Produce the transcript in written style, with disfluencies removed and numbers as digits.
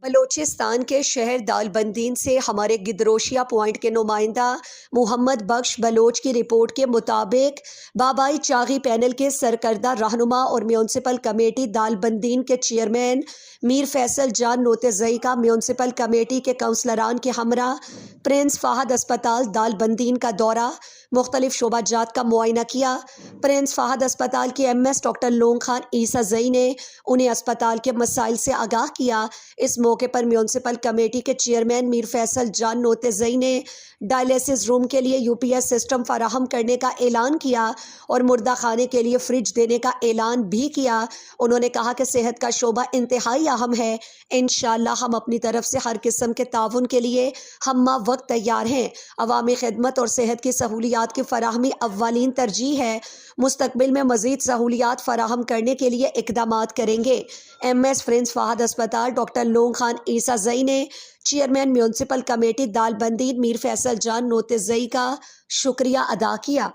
بلوچستان کے شہر دالبندین سے ہمارے گدروشیا پوائنٹ کے نمائندہ محمد بخش بلوچ کی رپورٹ کے مطابق بابائی چاغی پینل کے سرکردہ رہنما اور میونسپل کمیٹی دالبندین کے چیئرمین میر فیصل جان نوتزئی کا میونسپل کمیٹی کے کونسلران کے ہمراہ پرنس فہد اسپتال دالبندین کا دورہ، مختلف شعبہ جات کا معائنہ کیا۔ پرنس فہد اسپتال کی ایم ایس ڈاکٹر لونگ خان عیسیٰ زئی نے انہیں اسپتال کے مسائل سے آگاہ کیا۔ اس موقع پر میونسپل کمیٹی کے چیئرمین میر فیصل جان نوتزئی نے ڈائلیسس روم کے لیے یو پی ایس سسٹم فراہم کرنے کا اعلان کیا اور مردہ خانے کے لیے فریج دینے کا اعلان بھی کیا۔ انہوں نے کہا کہ صحت کا شعبہ انتہائی اہم ہے، انشاءاللہ ہم اپنی طرف سے ہر قسم کے تعاون کے لیے ہمہ وقت تیار ہیں۔ عوامی خدمت اور صحت کی سہولیات کی فراہمی اولین ترجیح ہے، مستقبل میں مزید سہولیات فراہم کرنے کے لیے اقدامات کریں گے۔ ایم ایس پرنس فہد اسپتال ڈاکٹر لونگ خان عیسیٰ زئی نے چیئرمین میونسپل کمیٹی دالبندین میر فیصل جان نوتزئی کا شکریہ ادا کیا۔